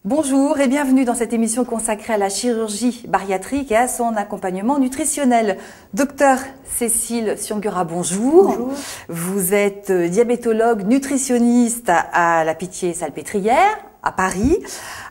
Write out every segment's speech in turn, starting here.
Bonjour et bienvenue dans cette émission consacrée à la chirurgie bariatrique et à son accompagnement nutritionnel. Docteur Cécile Siongura, bonjour. Bonjour. Vous êtes diabétologue nutritionniste à la Pitié-Salpêtrière, à Paris.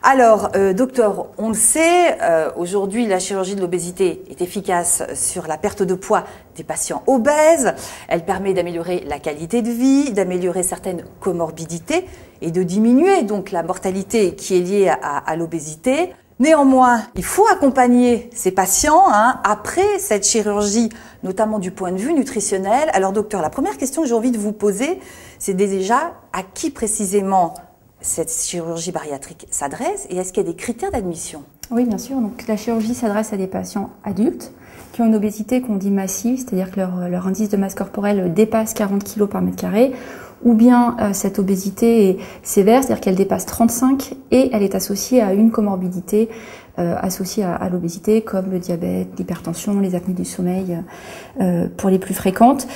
Alors, docteur, on le sait, aujourd'hui, la chirurgie de l'obésité est efficace sur la perte de poids des patients obèses. Elle permet d'améliorer la qualité de vie, d'améliorer certaines comorbidités et de diminuer donc la mortalité qui est liée à l'obésité. Néanmoins, il faut accompagner ces patients après cette chirurgie, notamment du point de vue nutritionnel. Alors, docteur, la première question que j'ai envie de vous poser, c'est déjà à qui précisément cette chirurgie bariatrique s'adresse et est-ce qu'il y a des critères d'admission? Oui, bien sûr. Donc, la chirurgie s'adresse à des patients adultes qui ont une obésité qu'on dit massive, c'est-à-dire que leur indice de masse corporelle dépasse 40 kg par mètre carré, ou bien cette obésité est sévère, c'est-à-dire qu'elle dépasse 35 et elle est associée à une comorbidité associée à l'obésité, comme le diabète, l'hypertension, les apnées du sommeil, pour les plus fréquentes.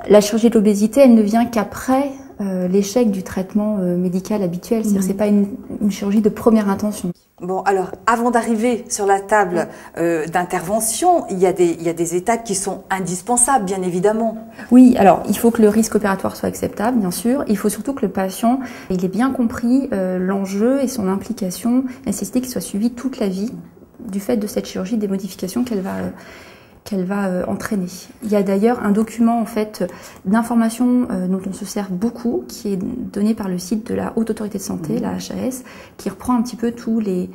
La chirurgie de l'obésité, elle ne vient qu'après l'échec du traitement médical habituel, c'est-à-dire que c'est pas une chirurgie de première intention. Bon, alors, avant d'arriver sur la table d'intervention, il y a des étapes qui sont indispensables, bien évidemment. Oui, alors, il faut que le risque opératoire soit acceptable, bien sûr. Il faut surtout que le patient, il ait bien compris l'enjeu et son implication, la nécessité qu'il soit suivi toute la vie du fait de cette chirurgie, des modifications qu'elle va entraîner. Il y a d'ailleurs un document en fait d'information dont on se sert beaucoup, qui est donné par le site de la Haute Autorité de Santé, la HAS, qui reprend un petit peu tous les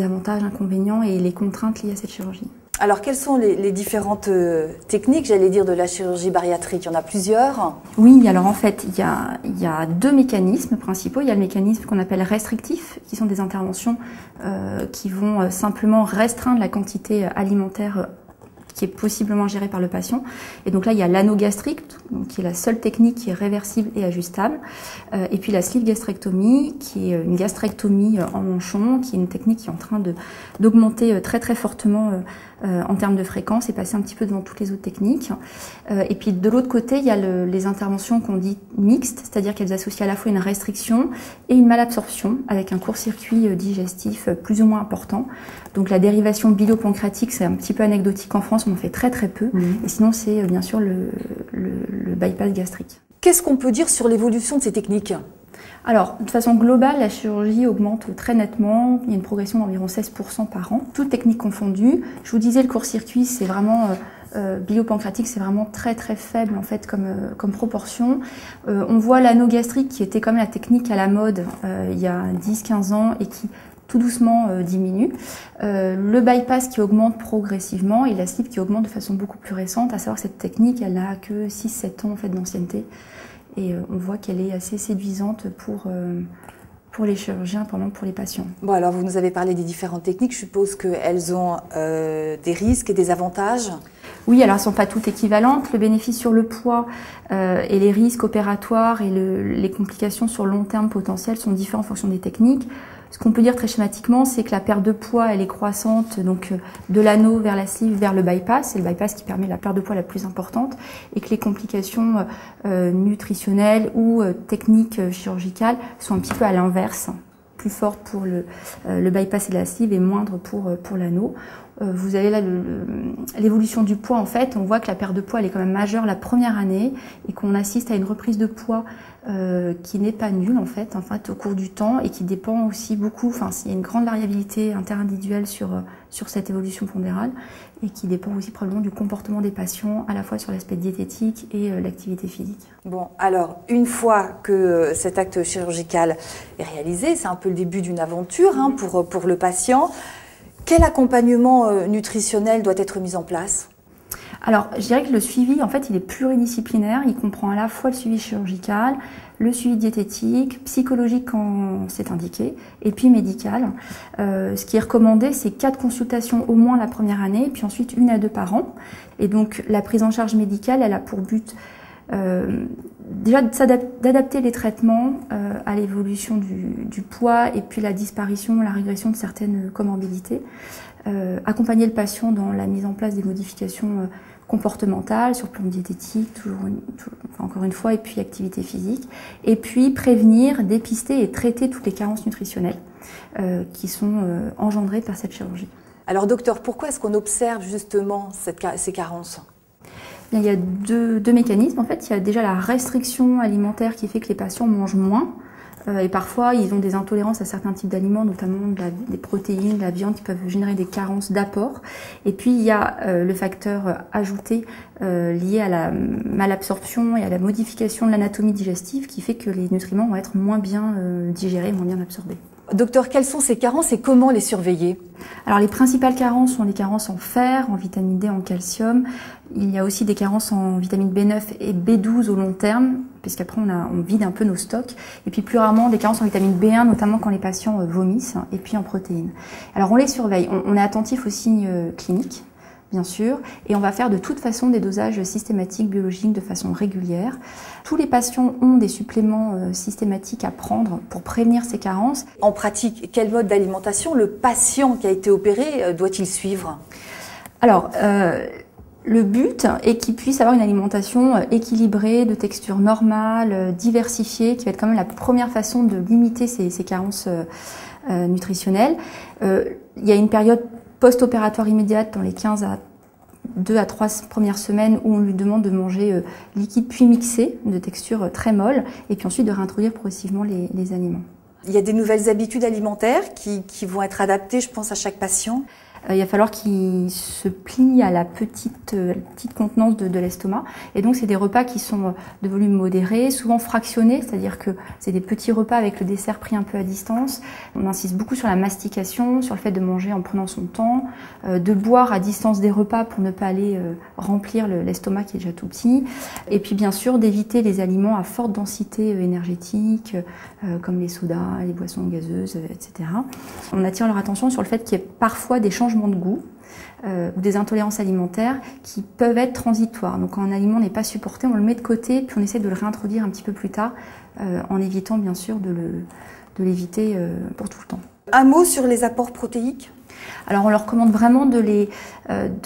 avantages, inconvénients et les contraintes liées à cette chirurgie. Alors, quelles sont les différentes techniques, j'allais dire, de la chirurgie bariatrique? Il y en a plusieurs. Oui, alors en fait, il y a deux mécanismes principaux. Il y a le mécanisme qu'on appelle restrictif, qui sont des interventions qui vont simplement restreindre la quantité alimentaire qui est possiblement géré par le patient. Et donc là, il y a l'anogastrique, qui est la seule technique qui est réversible et ajustable. Et puis la sleeve gastrectomie, qui est une gastrectomie en manchon, qui est une technique qui est en train d'augmenter très très fortement en termes de fréquence et passer un petit peu devant toutes les autres techniques. Et puis de l'autre côté, il y a les interventions qu'on dit mixtes, c'est-à-dire qu'elles associent à la fois une restriction et une malabsorption avec un court-circuit digestif plus ou moins important. Donc la dérivation biliopancréatique, c'est un petit peu anecdotique en France, on en fait très très peu. Et sinon, c'est bien sûr le bypass gastrique. Qu'est-ce qu'on peut dire sur l'évolution de ces techniques ? Alors, de façon globale, la chirurgie augmente très nettement. Il y a une progression d'environ 16% par an, toutes techniques confondues. Je vous disais, le court-circuit, c'est vraiment biliopancréatique, c'est vraiment très très faible en fait comme proportion. On voit l'anogastrique qui était quand même la technique à la mode il y a 10-15 ans et qui tout doucement diminue. Le bypass qui augmente progressivement et la sleeve qui augmente de façon beaucoup plus récente, à savoir que cette technique, elle n'a que 6-7 ans en fait d'ancienneté. Et on voit qu'elle est assez séduisante pour les chirurgiens, pour les patients. Bon, alors vous nous avez parlé des différentes techniques, je suppose qu'elles ont des risques et des avantages? Oui, alors elles ne sont pas toutes équivalentes. Le bénéfice sur le poids et les risques opératoires et les complications sur long terme potentielles sont différents en fonction des techniques. Ce qu'on peut dire très schématiquement, c'est que la perte de poids, elle est croissante, donc de l'ano vers la sleeve, vers le bypass. C'est le bypass qui permet la perte de poids la plus importante, et que les complications nutritionnelles ou techniques chirurgicales sont un petit peu à l'inverse, plus fortes pour le bypass et la sleeve et moindres pour l'ano. Vous avez là l'évolution du poids. En fait, on voit que la perte de poids elle est quand même majeure la première année et qu'on assiste à une reprise de poids qui n'est pas nulle en fait au cours du temps et qui dépend aussi beaucoup. Enfin, il y a une grande variabilité interindividuelle sur cette évolution pondérale et qui dépend aussi probablement du comportement des patients, à la fois sur l'aspect diététique et l'activité physique. Bon, alors une fois que cet acte chirurgical est réalisé, c'est un peu le début d'une aventure pour le patient. Quel accompagnement nutritionnel doit être mis en place? Alors, je dirais que le suivi, en fait, il est pluridisciplinaire. Il comprend à la fois le suivi chirurgical, le suivi diététique, psychologique quand c'est indiqué, et puis médical. Ce qui est recommandé, c'est 4 consultations au moins la première année, puis ensuite 1 à 2 par an. Et donc, la prise en charge médicale, elle a pour but déjà d'adapter les traitements à l'évolution du poids et puis la disparition, la régression de certaines comorbidités. Accompagner le patient dans la mise en place des modifications comportementales sur le plan diététique, encore une fois, et puis activité physique. Et puis prévenir, dépister et traiter toutes les carences nutritionnelles qui sont engendrées par cette chirurgie. Alors docteur, pourquoi est-ce qu'on observe justement ces carences ? Il y a deux mécanismes. En fait, il y a déjà la restriction alimentaire qui fait que les patients mangent moins. Et parfois, ils ont des intolérances à certains types d'aliments, notamment des protéines, de la viande, qui peuvent générer des carences d'apport. Et puis, il y a le facteur ajouté lié à la malabsorption et à la modification de l'anatomie digestive qui fait que les nutriments vont être moins bien digérés, moins bien absorbés. Docteur, quelles sont ces carences et comment les surveiller ? Alors les principales carences sont les carences en fer, en vitamine D, en calcium. Il y a aussi des carences en vitamine B9 et B12 au long terme, puisqu'après on vide un peu nos stocks. Et puis plus rarement des carences en vitamine B1, notamment quand les patients vomissent, et puis en protéines. Alors on les surveille, on est attentif aux signes cliniques, bien sûr, et on va faire de toute façon des dosages systématiques biologiques de façon régulière. Tous les patients ont des suppléments systématiques à prendre pour prévenir ces carences. En pratique, quel mode d'alimentation le patient qui a été opéré doit-il suivre ? Alors, le but est qu'il puisse avoir une alimentation équilibrée, de texture normale, diversifiée, qui va être quand même la première façon de limiter ces carences nutritionnelles. Il y a une période post-opératoire immédiate dans les 2 à 3 premières semaines où on lui demande de manger liquide puis mixé, de texture très molle, et puis ensuite de réintroduire progressivement les aliments. Il y a des nouvelles habitudes alimentaires qui vont être adaptées, je pense, à chaque patient. Il va falloir qu'il se plie à la petite contenance de l'estomac. Et donc, c'est des repas qui sont de volume modéré, souvent fractionnés, c'est-à-dire que c'est des petits repas avec le dessert pris un peu à distance. On insiste beaucoup sur la mastication, sur le fait de manger en prenant son temps, de boire à distance des repas pour ne pas aller remplir l'estomac qui est déjà tout petit. Et puis, bien sûr, d'éviter les aliments à forte densité énergétique, comme les sodas, les boissons gazeuses, etc. On attire leur attention sur le fait qu'il y ait parfois des changements de goût ou des intolérances alimentaires qui peuvent être transitoires. Donc quand un aliment n'est pas supporté, on le met de côté puis on essaie de le réintroduire un petit peu plus tard en évitant bien sûr de l'éviter pour tout le temps. Un mot sur les apports protéiques ? Alors on leur recommande vraiment de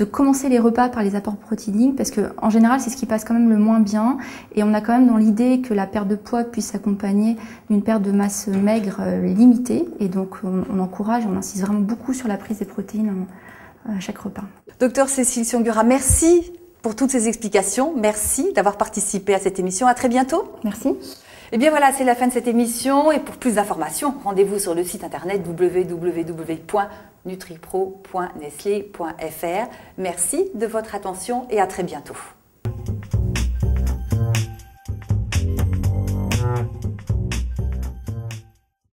commencer les repas par les apports protéiques parce que en général c'est ce qui passe quand même le moins bien et on a quand même dans l'idée que la perte de poids puisse s'accompagner d'une perte de masse maigre limitée et donc on encourage, on insiste vraiment beaucoup sur la prise des protéines à chaque repas. Docteur Cécile Siongura, merci pour toutes ces explications, merci d'avoir participé à cette émission, à très bientôt. Merci. Et bien voilà, c'est la fin de cette émission et pour plus d'informations, rendez-vous sur le site internet www.nutripro.nestlé.fr. Merci de votre attention et à très bientôt.